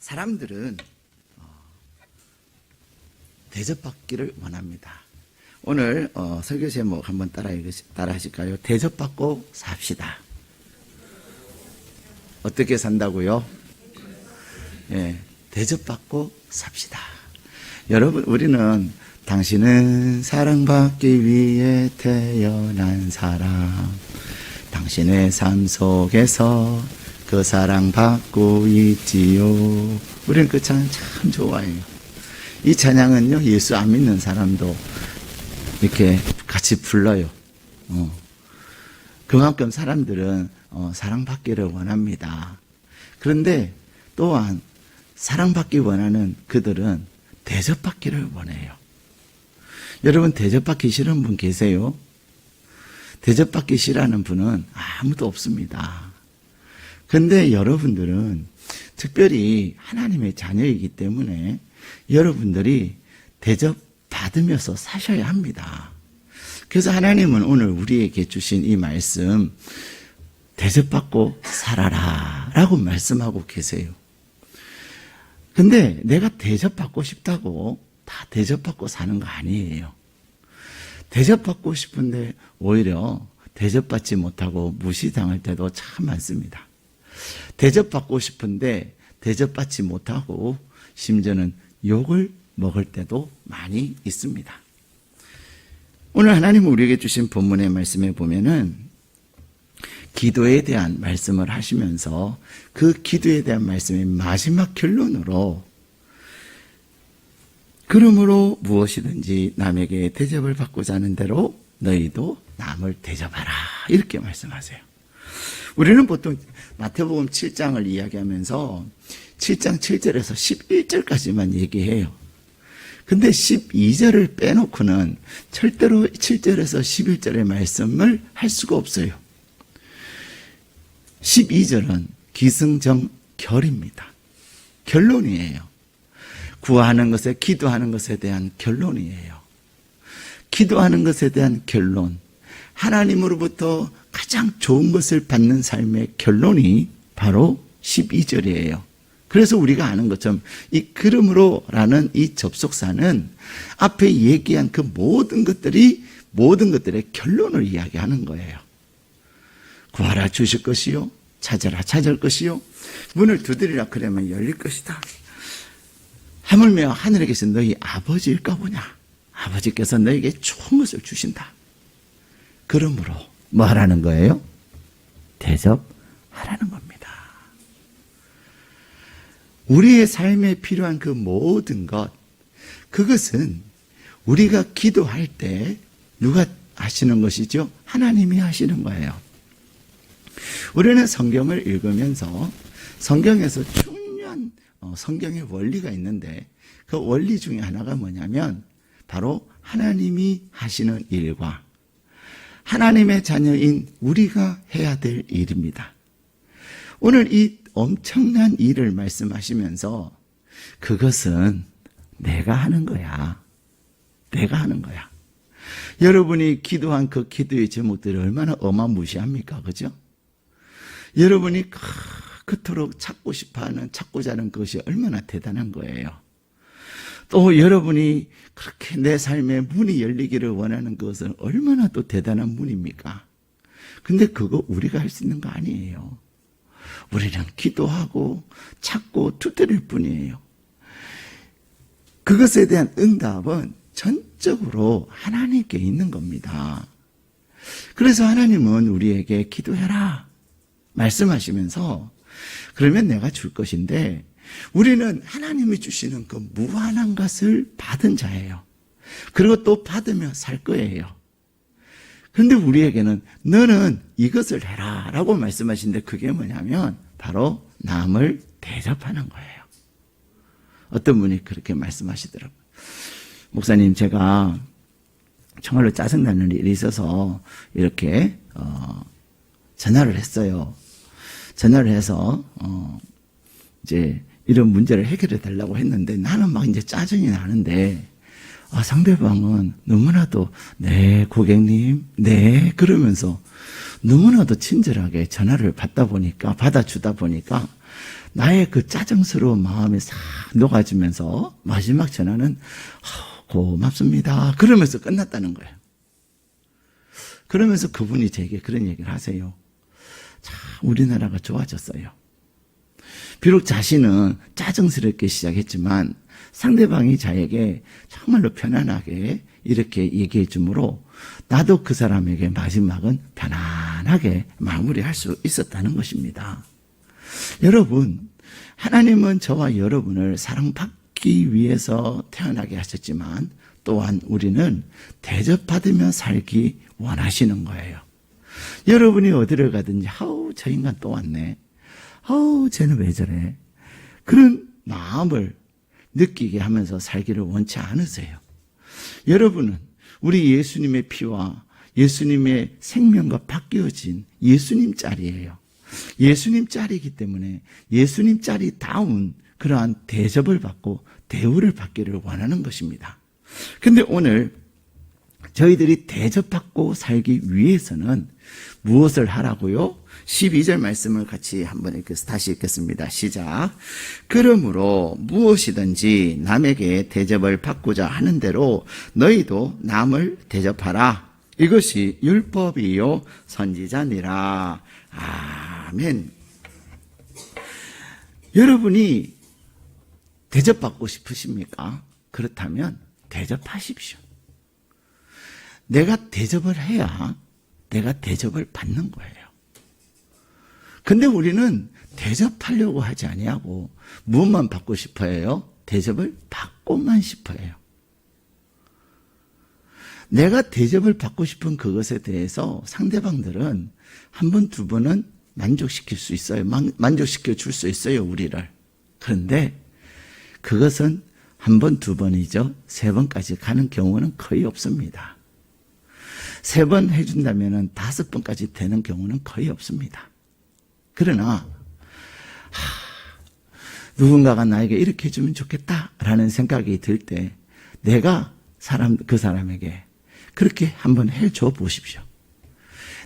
사람들은 대접받기를 원합니다. 오늘 설교 제목 한번 따라 하실까요? 대접받고 삽시다. 어떻게 산다고요? 예, 대접받고 삽시다. 여러분, 우리는 당신은 사랑받기 위해 태어난 사람, 당신의 삶 속에서 그 사랑받고 있지요. 우리는 그 찬양 참 좋아해요. 이 찬양은요, 예수 안 믿는 사람도 이렇게 같이 불러요. 그만큼 사람들은 사랑받기를 원합니다. 그런데 또한 사랑받기 원하는 그들은 대접받기를 원해요. 여러분, 대접받기 싫은 분 계세요? 대접받기 싫어하는 분은 아무도 없습니다. 그런데 여러분들은 특별히 하나님의 자녀이기 때문에 여러분들이 대접받으면서 사셔야 합니다. 그래서 하나님은 오늘 우리에게 주신 이 말씀, 대접받고 살아라 라고 말씀하고 계세요. 근데 내가 대접받고 싶다고 다 대접받고 사는 거 아니에요. 대접받고 싶은데 오히려 대접받지 못하고 무시당할 때도 참 많습니다. 대접받고 싶은데 대접받지 못하고 심지어는 욕을 먹을 때도 많이 있습니다. 오늘 하나님 우리에게 주신 본문의 말씀에 보면은 기도에 대한 말씀을 하시면서 그 기도에 대한 말씀의 마지막 결론으로 그러므로 무엇이든지 남에게 대접을 받고자 하는 대로 너희도 남을 대접하라 이렇게 말씀하세요. 우리는 보통 마태복음 7장을 이야기하면서 7장 7절에서 11절까지만 얘기해요. 근데 12절을 빼놓고는 절대로 7절에서 11절의 말씀을 할 수가 없어요. 12절은 기승전결입니다. 결론이에요. 구하는 것에, 기도하는 것에 대한 결론이에요. 기도하는 것에 대한 결론, 하나님으로부터 가장 좋은 것을 받는 삶의 결론이 바로 12절이에요. 그래서 우리가 아는 것처럼 이 그러므로라는 이 접속사는 앞에 얘기한 그 모든 것들의 결론을 이야기하는 거예요. 구하라 주실 것이요, 찾아라 찾을 것이요, 문을 두드리라 그러면 열릴 것이다. 하물며 하늘에 계신 너희 아버지일까 보냐. 아버지께서 너에게 좋은 것을 주신다. 그러므로 뭐 하라는 거예요? 대접하라는 겁니다. 우리의 삶에 필요한 그 모든 것, 그것은 우리가 기도할 때 누가 하시는 것이죠? 하나님이 하시는 거예요. 우리는 성경을 읽으면서 성경에서 중요한 성경의 원리가 있는데 그 원리 중에 하나가 뭐냐면 바로 하나님이 하시는 일과 하나님의 자녀인 우리가 해야 될 일입니다. 오늘 이 엄청난 일을 말씀하시면서 그것은 내가 하는 거야. 내가 하는 거야. 여러분이 기도한 그 기도의 제목들이 얼마나 어마무시합니까? 그죠? 여러분이 그토록 찾고자 하는 것이 얼마나 대단한 거예요. 또 여러분이 그렇게 내 삶의 문이 열리기를 원하는 것은 얼마나 또 대단한 문입니까? 근데 그거 우리가 할 수 있는 거 아니에요. 우리는 기도하고 찾고 두드릴 뿐이에요. 그것에 대한 응답은 전적으로 하나님께 있는 겁니다. 그래서 하나님은 우리에게 기도해라 말씀하시면서 그러면 내가 줄 것인데 우리는 하나님이 주시는 그 무한한 것을 받은 자예요. 그리고 또 받으며 살 거예요. 그런데 우리에게는 너는 이것을 해라 라고 말씀하시는데 그게 뭐냐면 바로 남을 대접하는 거예요. 어떤 분이 그렇게 말씀하시더라고요. 목사님, 제가 정말로 짜증나는 일이 있어서 이렇게 전화를 했어요. 전화를 해서 이제 이런 문제를 해결해 달라고 했는데 나는 막 이제 짜증이 나는데 상대방은 너무나도 네 고객님 네 그러면서 너무나도 친절하게 전화를 받아주다 보니까 나의 그 짜증스러운 마음이 싹 녹아지면서 마지막 전화는 고맙습니다. 그러면서 끝났다는 거예요. 그러면서 그분이 제게 그런 얘기를 하세요. 참 우리나라가 좋아졌어요. 비록 자신은 짜증스럽게 시작했지만 상대방이 자에게 정말로 편안하게 이렇게 얘기해 주므로 나도 그 사람에게 마지막은 편안하게 마무리할 수 있었다는 것입니다. 여러분, 하나님은 저와 여러분을 사랑받기 위해서 태어나게 하셨지만 또한 우리는 대접받으며 살기 원하시는 거예요. 여러분이 어디를 가든지 저 인간 또 왔네. 쟤는 왜 저래? 그런 마음을 느끼게 하면서 살기를 원치 않으세요. 여러분은 우리 예수님의 피와 예수님의 생명과 바뀌어진 예수님 짤이에요. 예수님 짤이기 때문에 예수님 짤이다운 그러한 대접을 받고 대우를 받기를 원하는 것입니다. 근데 오늘 저희들이 대접받고 살기 위해서는 무엇을 하라고요? 12절 말씀을 같이 한번 다시 읽겠습니다. 시작. 그러므로 무엇이든지 남에게 대접을 받고자 하는 대로 너희도 남을 대접하라. 이것이 율법이요 선지자니라. 아멘. 여러분이 대접받고 싶으십니까? 그렇다면 대접하십시오. 내가 대접을 해야 내가 대접을 받는 거예요. 근데 우리는 대접하려고 하지 아니하고 무엇만 받고 싶어 해요? 대접을 받고만 싶어 해요. 내가 대접을 받고 싶은 그것에 대해서 상대방들은 한 번, 두 번은 만족시킬 수 있어요. 만족시켜 줄 수 있어요, 우리를. 그런데 그것은 한 번, 두 번이죠. 세 번까지 가는 경우는 거의 없습니다. 세 번 해준다면 5번까지 되는 경우는 거의 없습니다. 그러나 누군가가 나에게 이렇게 해주면 좋겠다라는 생각이 들 때 내가 그 사람에게 그렇게 한번 해줘 보십시오.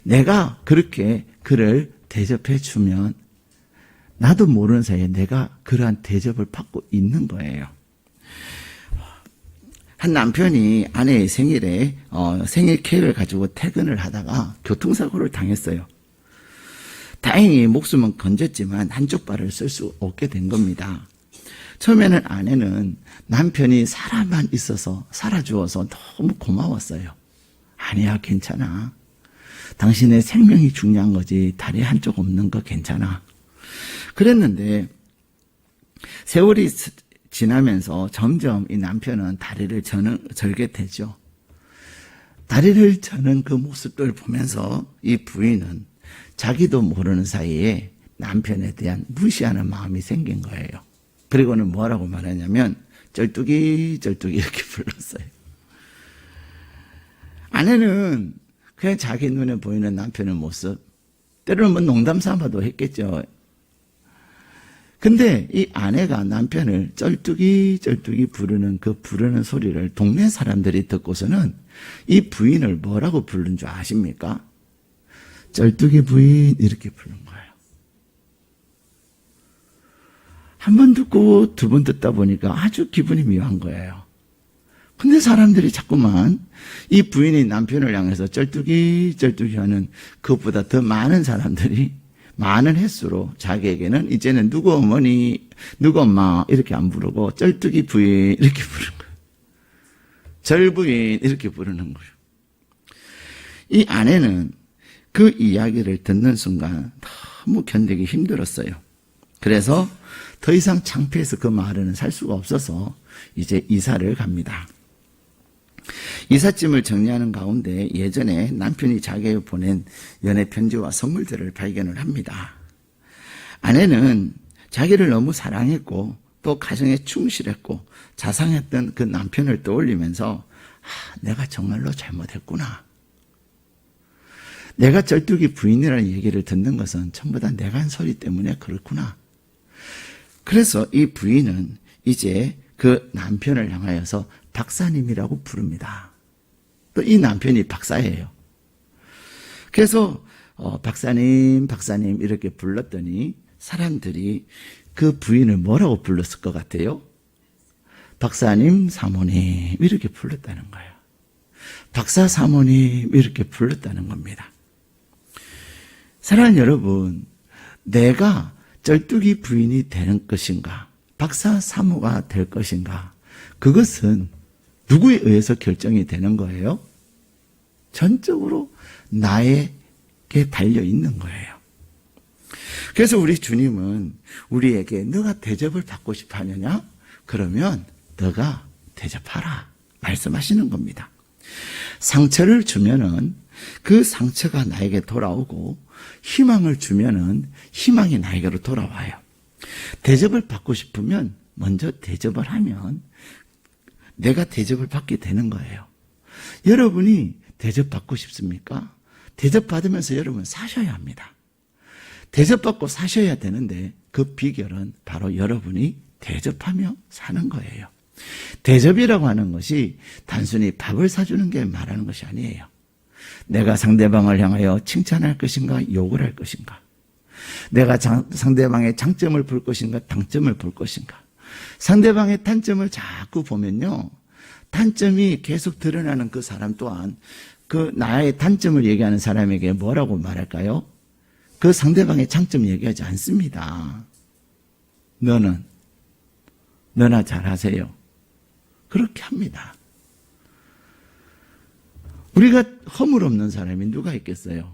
내가 그렇게 그를 대접해 주면 나도 모르는 사이에 내가 그러한 대접을 받고 있는 거예요. 한 남편이 아내의 생일에 생일 케이크를 가지고 퇴근을 하다가 교통사고를 당했어요. 다행히 목숨은 건졌지만 한쪽 발을 쓸 수 없게 된 겁니다. 처음에는 아내는 남편이 살아만 있어서 살아주어서 너무 고마웠어요. 아니야, 괜찮아. 당신의 생명이 중요한 거지 다리 한쪽 없는 거 괜찮아. 그랬는데 세월이 지나면서 점점 이 남편은 다리를 절게 되죠. 다리를 저는 그 모습을 보면서 이 부인은 자기도 모르는 사이에 남편에 대한 무시하는 마음이 생긴 거예요. 그리고는 뭐라고 말하냐면 쩔뚝이 이렇게 불렀어요. 아내는 그냥 자기 눈에 보이는 남편의 모습, 때로는 뭐 농담 삼아도 했겠죠. 근데 이 아내가 남편을 쩔뚝이 부르는 그 부르는 소리를 동네 사람들이 듣고서는 이 부인을 뭐라고 부른 줄 아십니까? 쩔뚝이 부인 이렇게 부른 거예요. 한 번 듣고 두 번 듣다 보니까 아주 기분이 묘한 거예요. 근데 사람들이 자꾸만 이 부인이 남편을 향해서 쩔뚝이 하는 그것보다 더 많은 사람들이 많은 횟수로 자기에게는 이제는 누구 어머니, 누구 엄마 이렇게 안 부르고 쩔뚝이 부인 이렇게 부르는 거예요. 절 부인 이렇게 부르는 거예요. 이 아내는 그 이야기를 듣는 순간 너무 견디기 힘들었어요. 그래서 더 이상 창피해서 그 마을에는 살 수가 없어서 이제 이사를 갑니다. 이삿짐을 정리하는 가운데 예전에 남편이 자기에게 보낸 연애 편지와 선물들을 발견을 합니다. 아내는 자기를 너무 사랑했고 또 가정에 충실했고 자상했던 그 남편을 떠올리면서 내가 정말로 잘못했구나. 내가 쩔뚝이 부인이라는 얘기를 듣는 것은 전부 다 내가 한 소리 때문에 그렇구나. 그래서 이 부인은 이제 그 남편을 향하여서 박사님이라고 부릅니다. 또 이 남편이 박사예요. 그래서 박사님, 박사님 이렇게 불렀더니 사람들이 그 부인을 뭐라고 불렀을 것 같아요? 박사님, 사모님 이렇게 불렀다는 거예요. 박사, 사모님 이렇게 불렀다는 겁니다. 사랑하는 여러분, 내가 쩔뚝이 부인이 되는 것인가, 박사, 사모가 될 것인가, 그것은 누구에 의해서 결정이 되는 거예요? 전적으로 나에게 달려있는 거예요. 그래서 우리 주님은 우리에게 너가 대접을 받고 싶어 하느냐? 그러면 너가 대접하라 말씀하시는 겁니다. 상처를 주면은 그 상처가 나에게 돌아오고, 희망을 주면은 희망이 나에게로 돌아와요. 대접을 받고 싶으면 먼저 대접을 하면 내가 대접을 받게 되는 거예요. 여러분이 대접받고 싶습니까? 대접받으면서 여러분 사셔야 합니다. 대접받고 사셔야 되는데 그 비결은 바로 여러분이 대접하며 사는 거예요. 대접이라고 하는 것이 단순히 밥을 사주는 게 말하는 것이 아니에요. 내가 상대방을 향하여 칭찬할 것인가, 욕을 할 것인가, 내가 상대방의 장점을 볼 것인가, 단점을 볼 것인가. 상대방의 단점을 자꾸 보면요, 단점이 계속 드러나는 그 사람 또한 그 나의 단점을 얘기하는 사람에게 뭐라고 말할까요? 그 상대방의 장점 얘기하지 않습니다. 너나 잘하세요. 그렇게 합니다. 우리가 허물 없는 사람이 누가 있겠어요?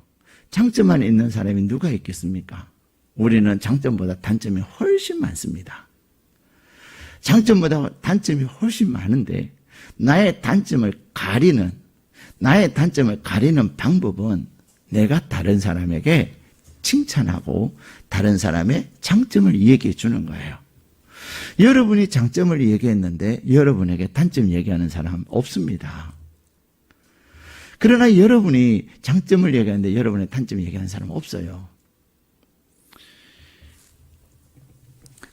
장점만 있는 사람이 누가 있겠습니까? 우리는 장점보다 단점이 훨씬 많습니다. 장점보다 단점이 훨씬 많은데 나의 단점을 가리는 방법은 내가 다른 사람에게 칭찬하고 다른 사람의 장점을 얘기해 주는 거예요. 여러분이 장점을 얘기했는데 여러분에게 단점 얘기하는 사람 없습니다. 그러나 여러분이 장점을 얘기하는데 여러분의 단점을 얘기하는 사람 없어요.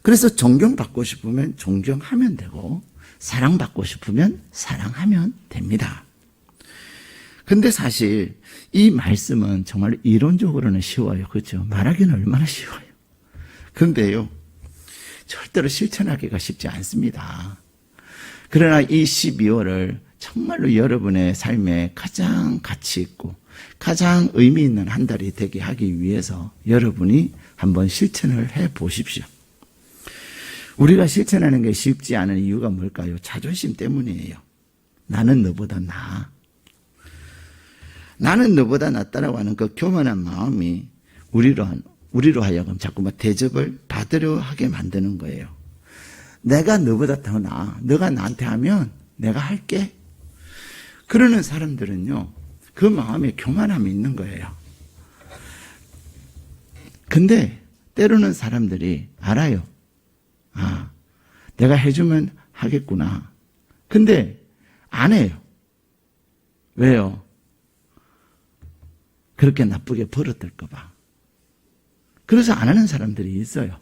그래서 존경받고 싶으면 존경하면 되고, 사랑받고 싶으면 사랑하면 됩니다. 근데 사실 이 말씀은 정말 이론적으로는 쉬워요. 그렇죠? 말하기는 얼마나 쉬워요. 그런데요, 절대로 실천하기가 쉽지 않습니다. 그러나 이 12월을 정말로 여러분의 삶에 가장 가치 있고 가장 의미 있는 한 달이 되게 하기 위해서 여러분이 한번 실천을 해 보십시오. 우리가 실천하는 게 쉽지 않은 이유가 뭘까요? 자존심 때문이에요. 나는 너보다 나아. 나는 너보다 낫다라고 하는 그 교만한 마음이 우리로 하여금 자꾸만 대접을 받으려 하게 만드는 거예요. 내가 너보다 더 나아. 너가 나한테 하면 내가 할게. 그러는 사람들은요, 그 마음에 교만함이 있는 거예요. 근데 때로는 사람들이 알아요. 아, 내가 해주면 하겠구나. 근데 안 해요. 왜요? 그렇게 나쁘게 버릇될까 봐. 그래서 안 하는 사람들이 있어요.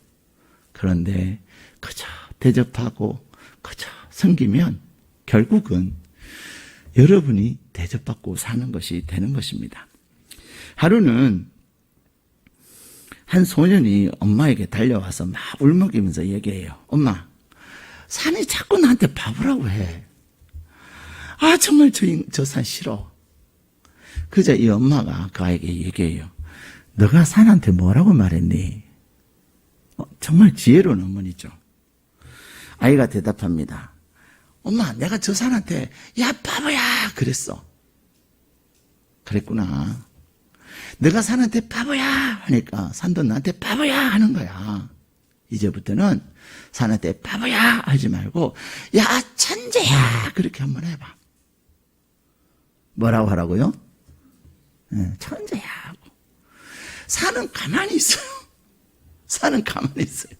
그런데 그저 대접하고 그저 섬기면 결국은 여러분이 대접받고 사는 것이 되는 것입니다. 하루는 한 소년이 엄마에게 달려와서 막 울먹이면서 얘기해요. 엄마, 산이 자꾸 나한테 바보라고 해. 아, 정말 저 산 싫어. 그저 이 엄마가 그 아이에게 얘기해요. 너가 산한테 뭐라고 말했니? 정말 지혜로운 어머니죠. 아이가 대답합니다. 엄마, 내가 저 산한테 야 바보야 그랬어. 그랬구나. 너가 산한테 바보야 하니까 산도 나한테 바보야 하는 거야. 이제부터는 산한테 바보야 하지 말고 야 천재야 그렇게 한번 해봐. 뭐라고 하라고요? 천재야 하고. 산은 가만히 있어요. 산은 가만히 있어요.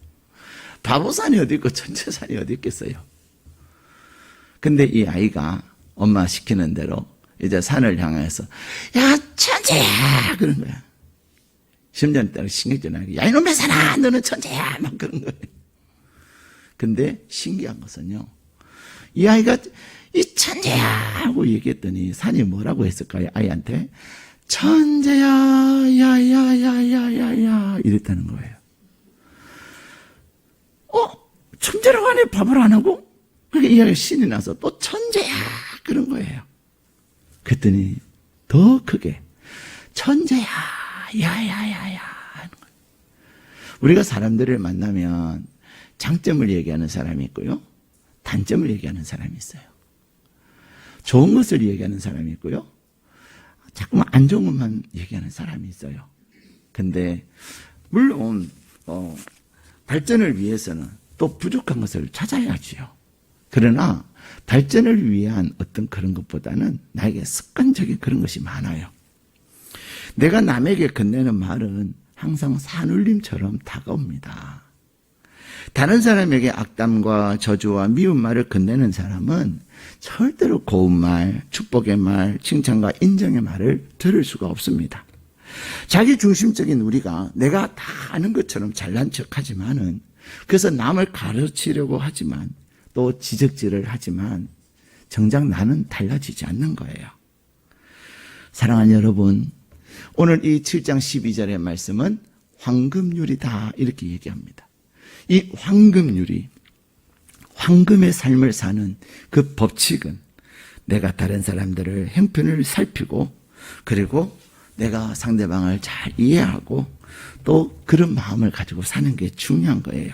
바보산이 어디 있고 천재산이 어디 있겠어요. 근데 이 아이가 엄마 시키는 대로 이제 산을 향해서 야 천재야 그런 거야. 심지어는 따로 신경질나게 야 이놈의 산아 너는 천재야 막 그런 거예요. 근데 신기한 것은요, 이 아이가 이 천재야 하고 얘기했더니 산이 뭐라고 했을까요? 아이한테 천재야, 야야야야야야 이랬다는 거예요. 천재라고 하네, 밥을 안 하고? 그러니까 이야기가 신이 나서 또 천재야 그런 거예요. 그랬더니 더 크게 천재야, 야야야야 하는 거예요. 우리가 사람들을 만나면 장점을 얘기하는 사람이 있고요, 단점을 얘기하는 사람이 있어요. 좋은 것을 얘기하는 사람이 있고요, 자꾸만 안 좋은 것만 얘기하는 사람이 있어요. 근데 물론 발전을 위해서는 또 부족한 것을 찾아야지요. 그러나 발전을 위한 어떤 그런 것보다는 나에게 습관적인 그런 것이 많아요. 내가 남에게 건네는 말은 항상 산울림처럼 다가옵니다. 다른 사람에게 악담과 저주와 미운 말을 건네는 사람은 절대로 고운 말, 축복의 말, 칭찬과 인정의 말을 들을 수가 없습니다. 자기 중심적인 우리가 내가 다 아는 것처럼 잘난 척하지만은, 그래서 남을 가르치려고 하지만 또 지적질을 하지만 정작 나는 달라지지 않는 거예요. 사랑하는 여러분, 오늘 이 7장 12절의 말씀은 황금률이다 이렇게 얘기합니다. 이 황금률이, 황금의 삶을 사는 그 법칙은 내가 다른 사람들을 형편을 살피고, 그리고 내가 상대방을 잘 이해하고 또 그런 마음을 가지고 사는 게 중요한 거예요.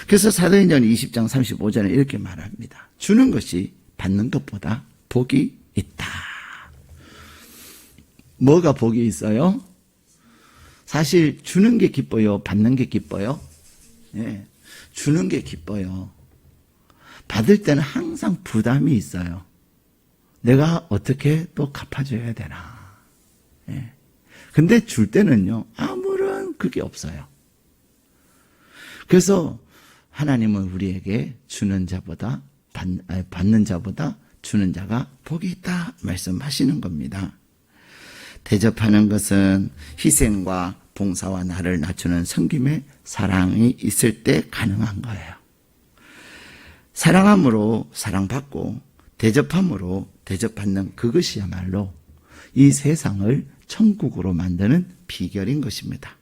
그래서 사도행전 20장 35절에 이렇게 말합니다. 주는 것이 받는 것보다 복이 있다. 뭐가 복이 있어요? 사실 주는 게 기뻐요? 받는 게 기뻐요? 예, 주는 게 기뻐요. 받을 때는 항상 부담이 있어요. 내가 어떻게 또 갚아줘야 되나. 예. 근데 줄 때는요, 아무런 그게 없어요. 그래서 하나님은 우리에게 주는 자보다 받는 자보다 주는 자가 복이 있다 말씀하시는 겁니다. 대접하는 것은 희생과 봉사와 나를 낮추는 섬김의 사랑이 있을 때 가능한 거예요. 사랑함으로 사랑받고 대접함으로 대접받는 그것이야말로 이 세상을 천국으로 만드는 비결인 것입니다.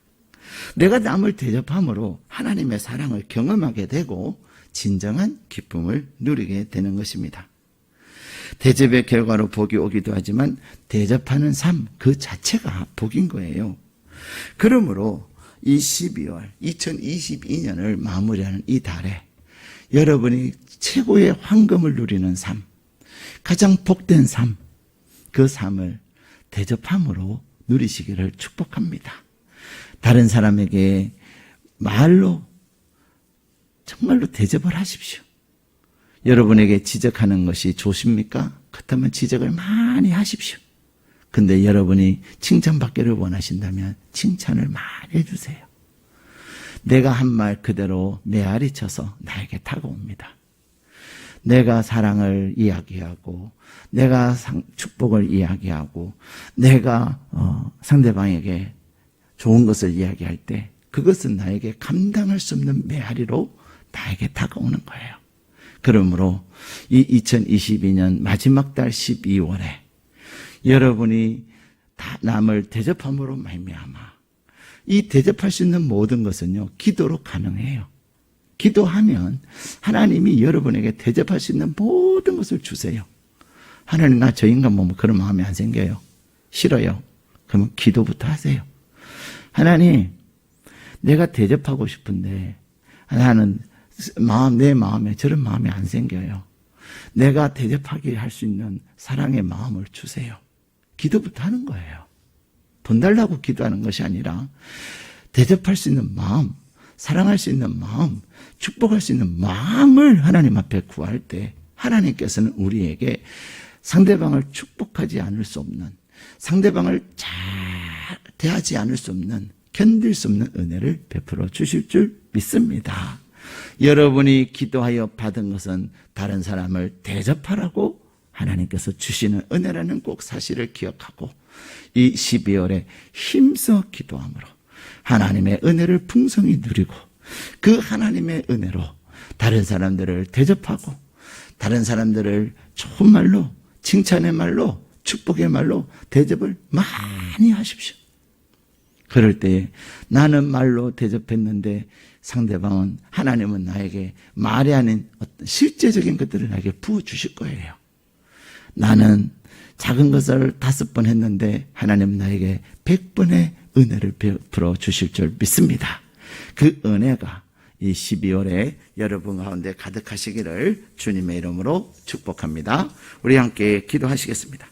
내가 남을 대접함으로 하나님의 사랑을 경험하게 되고 진정한 기쁨을 누리게 되는 것입니다. 대접의 결과로 복이 오기도 하지만 대접하는 삶 그 자체가 복인 거예요. 그러므로 이 12월 2022년을 마무리하는 이 달에 여러분이 최고의 황금을 누리는 삶, 가장 복된 삶, 그 삶을 대접함으로 누리시기를 축복합니다. 다른 사람에게 말로 정말로 대접을 하십시오. 여러분에게 지적하는 것이 좋습니까? 그렇다면 지적을 많이 하십시오. 근데 여러분이 칭찬받기를 원하신다면 칭찬을 많이 해주세요. 내가 한 말 그대로 메아리 쳐서 나에게 다가옵니다. 내가 사랑을 이야기하고 내가 축복을 이야기하고 내가 상대방에게 좋은 것을 이야기할 때 그것은 나에게 감당할 수 없는 메아리로 나에게 다가오는 거예요. 그러므로 이 2022년 마지막 달 12월에 여러분이 다 남을 대접함으로 말미암아 이 대접할 수 있는 모든 것은요 기도로 가능해요. 기도하면 하나님이 여러분에게 대접할 수 있는 모든 것을 주세요. 하나님 나 저 인간 보면 그런 마음이 안 생겨요. 싫어요. 그러면 기도부터 하세요. 하나님 내가 대접하고 싶은데 나는 내 마음에 저런 마음이 안 생겨요. 내가 대접하게 할 수 있는 사랑의 마음을 주세요. 기도부터 하는 거예요. 돈 달라고 기도하는 것이 아니라 대접할 수 있는 마음, 사랑할 수 있는 마음, 축복할 수 있는 마음을 하나님 앞에 구할 때 하나님께서는 우리에게 상대방을 축복하지 않을 수 없는, 상대방을 잘 대하지 않을 수 없는, 견딜 수 없는 은혜를 베풀어 주실 줄 믿습니다. 여러분이 기도하여 받은 것은 다른 사람을 대접하라고 하나님께서 주시는 은혜라는 꼭 사실을 기억하고 이 12월에 힘써 기도함으로 하나님의 은혜를 풍성히 누리고 그 하나님의 은혜로 다른 사람들을 대접하고 다른 사람들을 좋은 말로 칭찬의 말로 축복의 말로 대접을 많이 하십시오. 그럴 때 나는 말로 대접했는데 상대방은, 하나님은 나에게 말이 아닌 어떤 실제적인 것들을 나에게 부어주실 거예요. 나는 작은 것을 5번 했는데 하나님은 나에게 100번의 은혜를 베풀어 주실 줄 믿습니다. 그 은혜가 이 12월에 여러분 가운데 가득하시기를 주님의 이름으로 축복합니다. 우리 함께 기도하시겠습니다.